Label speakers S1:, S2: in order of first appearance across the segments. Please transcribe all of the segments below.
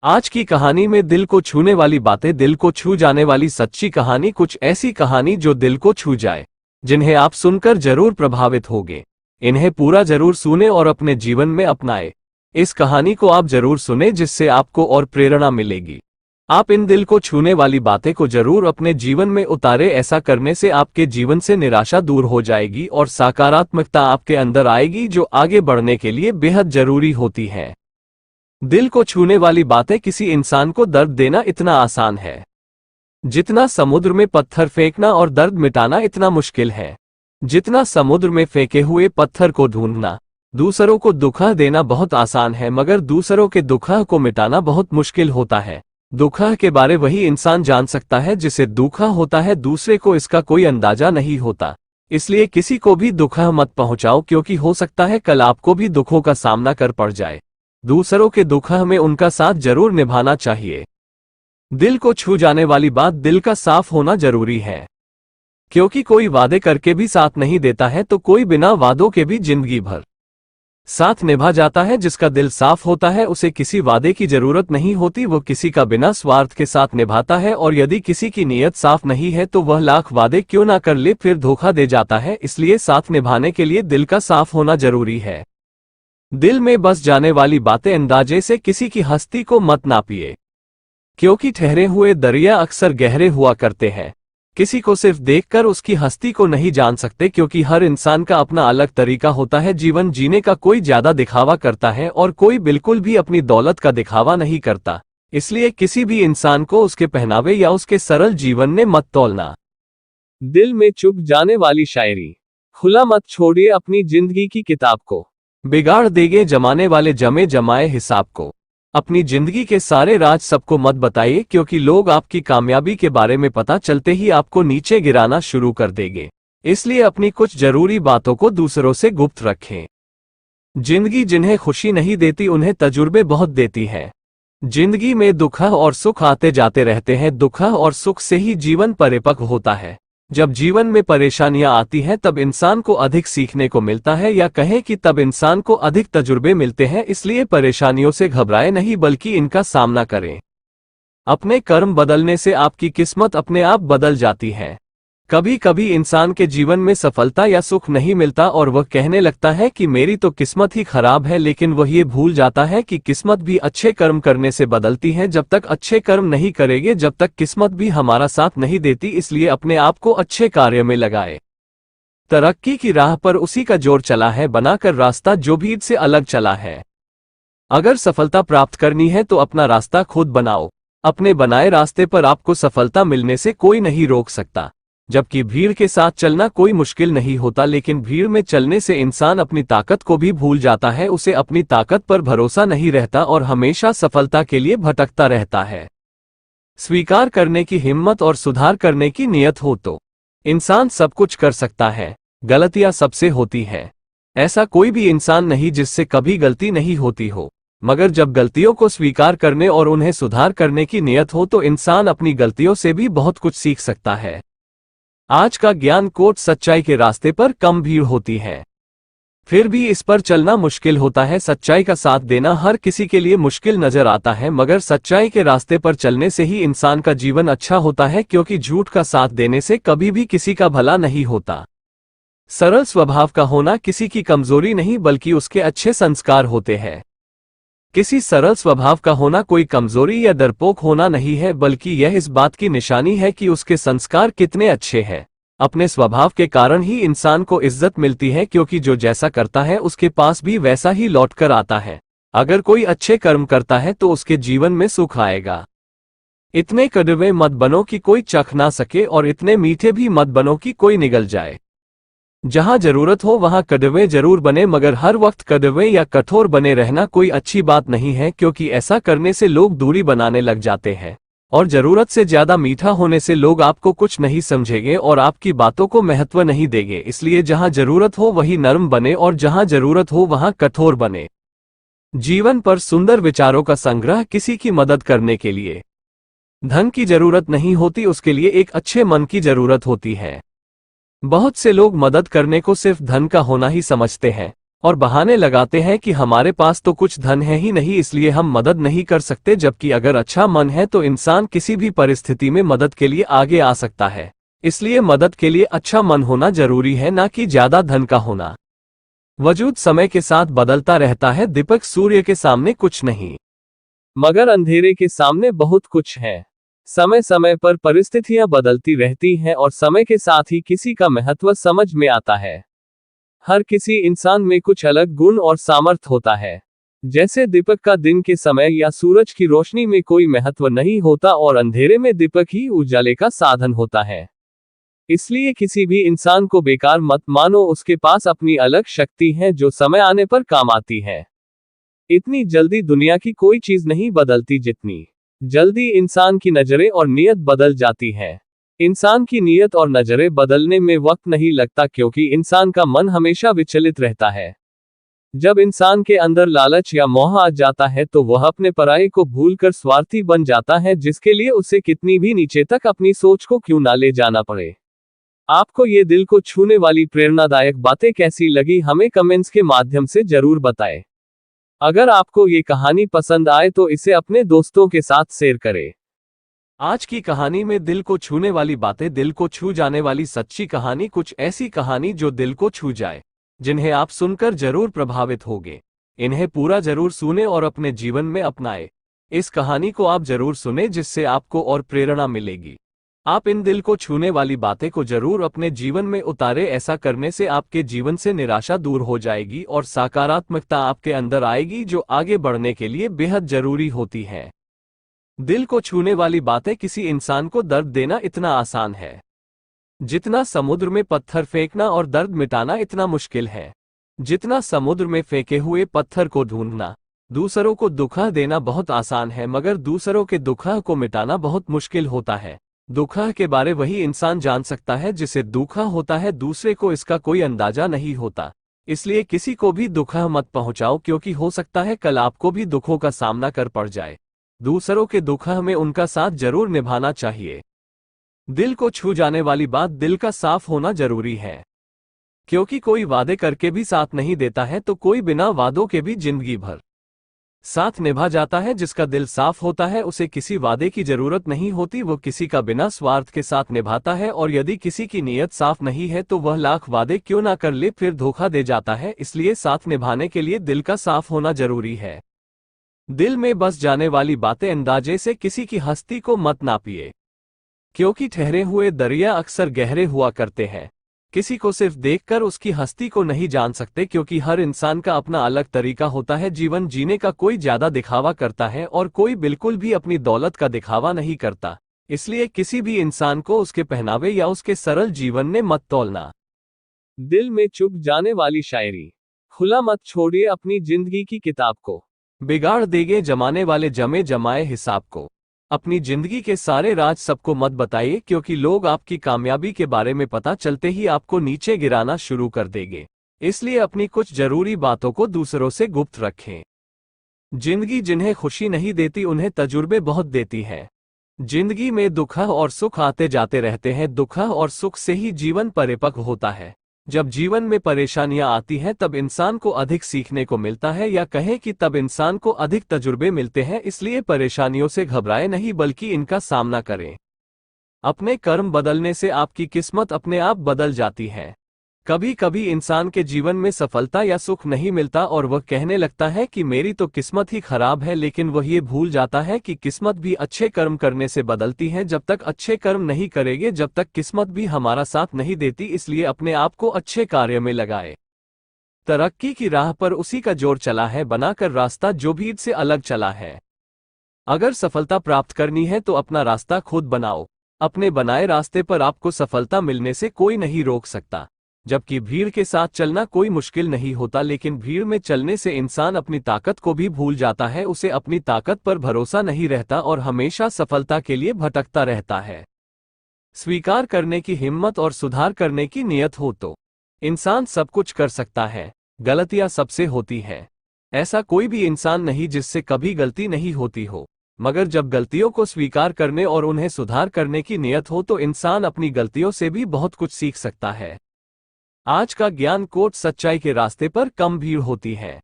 S1: आज की कहानी में दिल को छूने वाली बातें, दिल को छू जाने वाली सच्ची कहानी, कुछ ऐसी कहानी जो दिल को छू जाए, जिन्हें आप सुनकर जरूर प्रभावित होंगे। इन्हें पूरा जरूर सुने और अपने जीवन में अपनाएं। इस कहानी को आप जरूर सुने, जिससे आपको और प्रेरणा मिलेगी। आप इन दिल को छूने वाली बातें को जरूर अपने जीवन में उतारे। ऐसा करने से आपके जीवन से निराशा दूर हो जाएगी और सकारात्मकता आपके अंदर आएगी, जो आगे बढ़ने के लिए बेहद जरूरी होती है। दिल को छूने वाली बातें, किसी इंसान को दर्द देना इतना आसान है जितना समुद्र में पत्थर फेंकना, और दर्द मिटाना इतना मुश्किल है जितना समुद्र में फेंके हुए पत्थर को ढूंढना। दूसरों को दुख देना बहुत आसान है, मगर दूसरों के दुख को मिटाना बहुत मुश्किल होता है। दुख के बारे वही इंसान जान सकता है जिसे दुख होता है, दूसरे को इसका कोई अंदाजा नहीं होता। इसलिए किसी को भी दुख मत पहुंचाओ, क्योंकि हो सकता है कल आपको भी दुखों का सामना कर पड़ जाए। दूसरों के दुख में उनका साथ जरूर निभाना चाहिए। दिल को छू जाने वाली बात, दिल का साफ होना जरूरी है, क्योंकि कोई वादे करके भी साथ नहीं देता है, तो कोई बिना वादों के भी जिंदगी भर साथ निभा जाता है। जिसका दिल साफ होता है उसे किसी वादे की जरूरत नहीं होती, वो किसी का बिना स्वार्थ के साथ निभाता है। और यदि किसी की नीयत साफ नहीं है तो वह लाख वादे क्यों ना कर ले, फिर धोखा दे जाता है। इसलिए साथ निभाने के लिए दिल का साफ होना जरूरी है। दिल में बस जाने वाली बातें, अंदाजे से किसी की हस्ती को मत नापिए, क्योंकि ठहरे हुए दरिया अक्सर गहरे हुआ करते हैं। किसी को सिर्फ देखकर उसकी हस्ती को नहीं जान सकते, क्योंकि हर इंसान का अपना अलग तरीका होता है जीवन जीने का। कोई ज्यादा दिखावा करता है और कोई बिल्कुल भी अपनी दौलत का दिखावा नहीं करता। इसलिए किसी भी इंसान को उसके पहनावे या उसके सरल जीवन में मत तौलना। दिल में चुभ जाने वाली शायरी, खुला मत छोड़िए अपनी जिंदगी की किताब को, बिगाड़ देंगे जमाने वाले जमे जमाए हिसाब को। अपनी जिंदगी के सारे राज सबको मत बताइए, क्योंकि लोग आपकी कामयाबी के बारे में पता चलते ही आपको नीचे गिराना शुरू कर देंगे। इसलिए अपनी कुछ जरूरी बातों को दूसरों से गुप्त रखें। जिंदगी जिन्हें खुशी नहीं देती, उन्हें तजुर्बे बहुत देती है। जिंदगी में दुख और सुख आते जाते रहते हैं। दुख और सुख से ही जीवन परिपक्व होता है। जब जीवन में परेशानियां आती हैं तब इंसान को अधिक सीखने को मिलता है, या कहें कि तब इंसान को अधिक तजुर्बे मिलते हैं। इसलिए परेशानियों से घबराएं नहीं, बल्कि इनका सामना करें। अपने कर्म बदलने से आपकी किस्मत अपने आप बदल जाती है। कभी कभी इंसान के जीवन में सफलता या सुख नहीं मिलता और वह कहने लगता है कि मेरी तो किस्मत ही खराब है, लेकिन वह ये भूल जाता है कि किस्मत भी अच्छे कर्म करने से बदलती है। जब तक अच्छे कर्म नहीं करेंगे, जब तक किस्मत भी हमारा साथ नहीं देती। इसलिए अपने आप को अच्छे कार्य में लगाए। तरक्की की राह पर उसी का जोर चला है, बनाकर रास्ता जो भीड़ से अलग चला है। अगर सफलता प्राप्त करनी है तो अपना रास्ता खुद बनाओ। अपने बनाए रास्ते पर आपको सफलता मिलने से कोई नहीं रोक सकता। जबकि भीड़ के साथ चलना कोई मुश्किल नहीं होता, लेकिन भीड़ में चलने से इंसान अपनी ताकत को भी भूल जाता है। उसे अपनी ताकत पर भरोसा नहीं रहता और हमेशा सफलता के लिए भटकता रहता है। स्वीकार करने की हिम्मत और सुधार करने की नियत हो तो इंसान सब कुछ कर सकता है। गलतियां सबसे होती है। ऐसा कोई भी इंसान नहीं जिससे कभी गलती नहीं होती हो, मगर जब गलतियों को स्वीकार करने और उन्हें सुधार करने की नियत हो तो इंसान अपनी गलतियों से भी बहुत कुछ सीख सकता है। आज का ज्ञान कोट, सच्चाई के रास्ते पर कम भीड़ होती है, फिर भी इस पर चलना मुश्किल होता है। सच्चाई का साथ देना हर किसी के लिए मुश्किल नजर आता है, मगर सच्चाई के रास्ते पर चलने से ही इंसान का जीवन अच्छा होता है, क्योंकि झूठ का साथ देने से कभी भी किसी का भला नहीं होता। सरल स्वभाव का होना किसी की कमजोरी नहीं, बल्कि उसके अच्छे संस्कार होते हैं। किसी सरल स्वभाव का होना कोई कमजोरी या डरपोक होना नहीं है, बल्कि यह इस बात की निशानी है कि उसके संस्कार कितने अच्छे हैं। अपने स्वभाव के कारण ही इंसान को इज्जत मिलती है, क्योंकि जो जैसा करता है उसके पास भी वैसा ही लौट कर आता है। अगर कोई अच्छे कर्म करता है तो उसके जीवन में सुख आएगा। इतने कड़वे मत बनो कि कोई चख ना सके, और इतने मीठे भी मत बनो कि कोई निगल जाए। जहां जरूरत हो वहां कड़वे जरूर बने, मगर हर वक्त कड़वे या कठोर बने रहना कोई अच्छी बात नहीं है, क्योंकि ऐसा करने से लोग दूरी बनाने लग जाते हैं। और जरूरत से ज्यादा मीठा होने से लोग आपको कुछ नहीं समझेंगे और आपकी बातों को महत्व नहीं देंगे। इसलिए जहां जरूरत हो वही नर्म बने, और जहां जरूरत हो वहां कठोर बने। जीवन पर सुंदर विचारों का संग्रह, किसी की मदद करने के लिए धन की जरूरत नहीं होती, उसके लिए एक अच्छे मन की जरूरत होती है। बहुत से लोग मदद करने को सिर्फ धन का होना ही समझते हैं, और बहाने लगाते हैं कि हमारे पास तो कुछ धन है ही नहीं, इसलिए हम मदद नहीं कर सकते। जबकि अगर अच्छा मन है तो इंसान किसी भी परिस्थिति में मदद के लिए आगे आ सकता है। इसलिए मदद के लिए अच्छा मन होना जरूरी है, ना कि ज्यादा धन का होना। वजूद समय के साथ बदलता रहता है। दीपक सूर्य के सामने कुछ नहीं, मगर अंधेरे के सामने बहुत कुछ है। समय समय पर परिस्थितियां बदलती रहती हैं और समय के साथ ही किसी का महत्व समझ में आता है। हर किसी इंसान में कुछ अलग गुण और सामर्थ्य होता है। जैसे दीपक का दिन के समय या सूरज की रोशनी में कोई महत्व नहीं होता और अंधेरे में दीपक ही उजाले का साधन होता है। इसलिए किसी भी इंसान को बेकार मत मानो, उसके पास अपनी अलग शक्ति है जो समय आने पर काम आती है। इतनी जल्दी दुनिया की कोई चीज नहीं बदलती जितनी जल्दी इंसान की नजरें और नीयत बदल जाती है। इंसान की नीयत और नजरें बदलने में वक्त नहीं लगता, क्योंकि इंसान का मन हमेशा विचलित रहता है। जब इंसान के अंदर लालच या मोह आ जाता है तो वह अपने पराये को भूलकर स्वार्थी बन जाता है, जिसके लिए उसे कितनी भी नीचे तक अपनी सोच को क्यों ना ले जाना पड़े। आपको ये दिल को छूने वाली प्रेरणादायक बातें कैसी लगी, हमें कमेंट्स के माध्यम से जरूर बताएं। अगर आपको ये कहानी पसंद आए तो इसे अपने दोस्तों के साथ शेयर करें। आज की कहानी में दिल को छूने वाली बातें, दिल को छू जाने वाली सच्ची कहानी, कुछ ऐसी कहानी जो दिल को छू जाए, जिन्हें आप सुनकर जरूर प्रभावित होंगे। इन्हें पूरा जरूर सुने और अपने जीवन में अपनाएं। इस कहानी को आप जरूर सुने, जिससे आपको और प्रेरणा मिलेगी। आप इन दिल को छूने वाली बातें को जरूर अपने जीवन में उतारे। ऐसा करने से आपके जीवन से निराशा दूर हो जाएगी और सकारात्मकता आपके अंदर आएगी, जो आगे बढ़ने के लिए बेहद जरूरी होती है। दिल को छूने वाली बातें, किसी इंसान को दर्द देना इतना आसान है जितना समुद्र में पत्थर फेंकना, और दर्द मिटाना इतना मुश्किल है जितना समुद्र में फेंके हुए पत्थर को ढूंढना। दूसरों को दुख देना बहुत आसान है, मगर दूसरों के दुख को मिटाना बहुत मुश्किल होता है। दुख के बारे वही इंसान जान सकता है जिसे दुख होता है, दूसरे को इसका कोई अंदाजा नहीं होता। इसलिए किसी को भी दुख मत पहुंचाओ, क्योंकि हो सकता है कल आपको भी दुखों का सामना कर पड़ जाए। दूसरों के दुख में उनका साथ जरूर निभाना चाहिए। दिल को छू जाने वाली बात, दिल का साफ होना जरूरी है, क्योंकि कोई वादे करके भी साथ नहीं देता है तो कोई बिना वादों के भी जिंदगी भर साथ निभा जाता है। जिसका दिल साफ होता है उसे किसी वादे की जरूरत नहीं होती, वो किसी का बिना स्वार्थ के साथ निभाता है। और यदि किसी की नीयत साफ नहीं है तो वह लाख वादे क्यों ना कर ले, फिर धोखा दे जाता है। इसलिए साथ निभाने के लिए दिल का साफ होना जरूरी है। दिल में बस जाने वाली बातें अंदाजे से किसी की हस्ती को मत नापिए, क्योंकि ठहरे हुए दरिया अक्सर गहरे हुआ करते हैं। किसी को सिर्फ देखकर उसकी हस्ती को नहीं जान सकते, क्योंकि हर इंसान का अपना अलग तरीका होता है जीवन जीने का। कोई ज्यादा दिखावा करता है और कोई बिल्कुल भी अपनी दौलत का दिखावा नहीं करता। इसलिए किसी भी इंसान को उसके पहनावे या उसके सरल जीवन में मत तौलना। दिल में चुभ जाने वाली शायरी, खुला मत छोड़िए अपनी जिंदगी की किताब को, बिगाड़ देंगे जमाने वाले जमे जमाए हिसाब को। अपनी जिंदगी के सारे राज सबको मत बताइए, क्योंकि लोग आपकी कामयाबी के बारे में पता चलते ही आपको नीचे गिराना शुरू कर देंगे। इसलिए अपनी कुछ जरूरी बातों को दूसरों से गुप्त रखें। जिंदगी जिन्हें खुशी नहीं देती उन्हें तजुर्बे बहुत देती है। जिंदगी में दुख और सुख आते जाते रहते हैं। दुख और सुख से ही जीवन परिपक्व होता है। जब जीवन में परेशानियां आती हैं तब इंसान को अधिक सीखने को मिलता है, या कहें कि तब इंसान को अधिक तजुर्बे मिलते हैं। इसलिए परेशानियों से घबराएं नहीं, बल्कि इनका सामना करें। अपने कर्म बदलने से आपकी किस्मत अपने आप बदल जाती है। कभी कभी इंसान के जीवन में सफलता या सुख नहीं मिलता और वह कहने लगता है कि मेरी तो किस्मत ही खराब है, लेकिन वह ये भूल जाता है कि किस्मत भी अच्छे कर्म करने से बदलती है। जब तक अच्छे कर्म नहीं करेंगे जब तक किस्मत भी हमारा साथ नहीं देती। इसलिए अपने आप को अच्छे कार्य में लगाए। तरक्की की राह पर उसी का जोर चला है, बनाकर रास्ता जो भीड़ से अलग चला है। अगर सफलता प्राप्त करनी है तो अपना रास्ता खुद बनाओ। अपने बनाए रास्ते पर आपको सफलता मिलने से कोई नहीं रोक सकता। जबकि भीड़ के साथ चलना कोई मुश्किल नहीं होता, लेकिन भीड़ में चलने से इंसान अपनी ताकत को भी भूल जाता है। उसे अपनी ताकत पर भरोसा नहीं रहता और हमेशा सफलता के लिए भटकता रहता है। स्वीकार करने की हिम्मत और सुधार करने की नियत हो तो इंसान सब कुछ कर सकता है। गलतियां सबसे होती हैं। ऐसा कोई भी इंसान नहीं जिससे कभी गलती नहीं होती हो, मगर जब गलतियों को स्वीकार करने और उन्हें सुधार करने की नियत हो तो इंसान अपनी गलतियों से भी बहुत कुछ सीख सकता है। आज का ज्ञान कोट सच्चाई के रास्ते पर कम भीड़ होती है,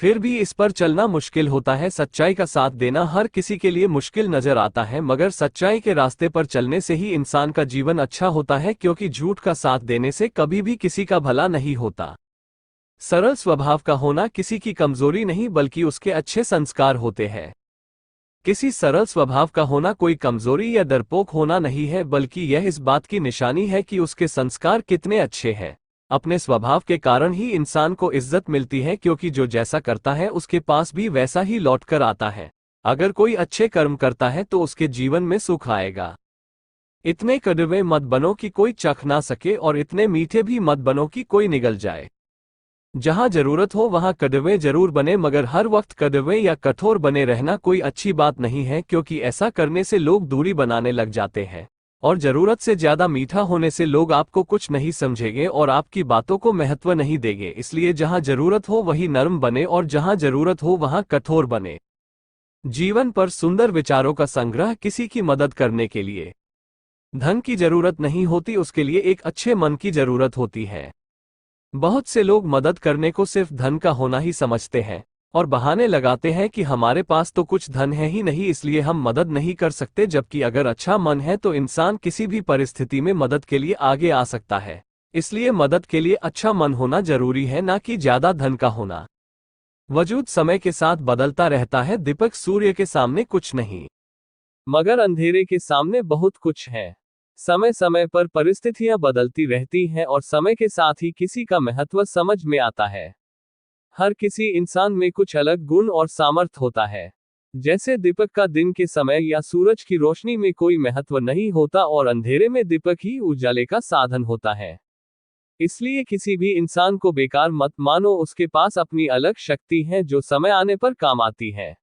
S1: फिर भी इस पर चलना मुश्किल होता है। सच्चाई का साथ देना हर किसी के लिए मुश्किल नजर आता है, मगर सच्चाई के रास्ते पर चलने से ही इंसान का जीवन अच्छा होता है, क्योंकि झूठ का साथ देने से कभी भी किसी का भला नहीं होता। सरल स्वभाव का होना किसी की कमजोरी नहीं बल्कि उसके अच्छे संस्कार होते हैं। किसी सरल स्वभाव का होना कोई कमजोरी या डरपोक होना नहीं है, बल्कि यह इस बात की निशानी है कि उसके संस्कार कितने अच्छे हैं। अपने स्वभाव के कारण ही इंसान को इज्जत मिलती है, क्योंकि जो जैसा करता है उसके पास भी वैसा ही लौट कर आता है। अगर कोई अच्छे कर्म करता है तो उसके जीवन में सुख आएगा। इतने कड़वे मत बनो कि कोई चख ना सके, और इतने मीठे भी मत बनो कि कोई निगल जाए। जहां जरूरत हो वहां कड़वे जरूर बने, मगर हर वक्त कड़वे या कठोर बने रहना कोई अच्छी बात नहीं है, क्योंकि ऐसा करने से लोग दूरी बनाने लग जाते हैं। और जरूरत से ज्यादा मीठा होने से लोग आपको कुछ नहीं समझेंगे और आपकी बातों को महत्व नहीं देंगे। इसलिए जहां जरूरत हो वही नरम बने और जहां जरूरत हो वहां कठोर बने। जीवन पर सुंदर विचारों का संग्रह किसी की मदद करने के लिए धन की जरूरत नहीं होती, उसके लिए एक अच्छे मन की जरूरत होती है। बहुत से लोग मदद करने को सिर्फ धन का होना ही समझते हैं और बहाने लगाते हैं कि हमारे पास तो कुछ धन है ही नहीं, इसलिए हम मदद नहीं कर सकते। जबकि अगर अच्छा मन है तो इंसान किसी भी परिस्थिति में मदद के लिए आगे आ सकता है। इसलिए मदद के लिए अच्छा मन होना जरूरी है, ना कि ज्यादा धन का होना। वजूद समय के साथ बदलता रहता है। दीपक सूर्य के सामने कुछ नहीं, मगर अंधेरे के सामने बहुत कुछ है। समय समय पर परिस्थितियां बदलती रहती हैं और समय के साथ ही किसी का महत्व समझ में आता है। हर किसी इंसान में कुछ अलग गुण और सामर्थ्य होता है। जैसे दीपक का दिन के समय या सूरज की रोशनी में कोई महत्व नहीं होता और अंधेरे में दीपक ही उजाले का साधन होता है। इसलिए किसी भी इंसान को बेकार मत मानो, उसके पास अपनी अलग शक्ति है जो समय आने पर काम आती है।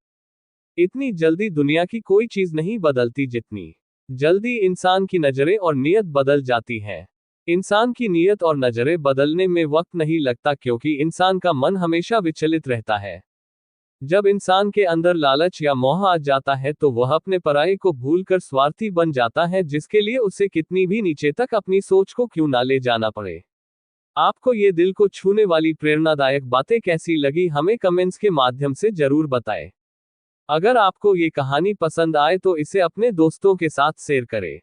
S1: इतनी जल्दी दुनिया की कोई चीज नहीं बदलती जितनी जल्दी इंसान की नजरें और नीयत बदल जाती है। इंसान की नीयत और नजरें बदलने में वक्त नहीं लगता, क्योंकि इंसान का मन हमेशा विचलित रहता है। जब इंसान के अंदर लालच या मोह आ जाता है तो वह अपने पराये को भूलकर स्वार्थी बन जाता है, जिसके लिए उसे कितनी भी नीचे तक अपनी सोच को क्यों ना ले जाना पड़े। आपको ये दिल को छूने वाली प्रेरणादायक बातें कैसी लगी, हमें कमेंट्स के माध्यम से जरूर बताएं। अगर आपको ये कहानी पसंद आए तो इसे अपने दोस्तों के साथ शेयर करें।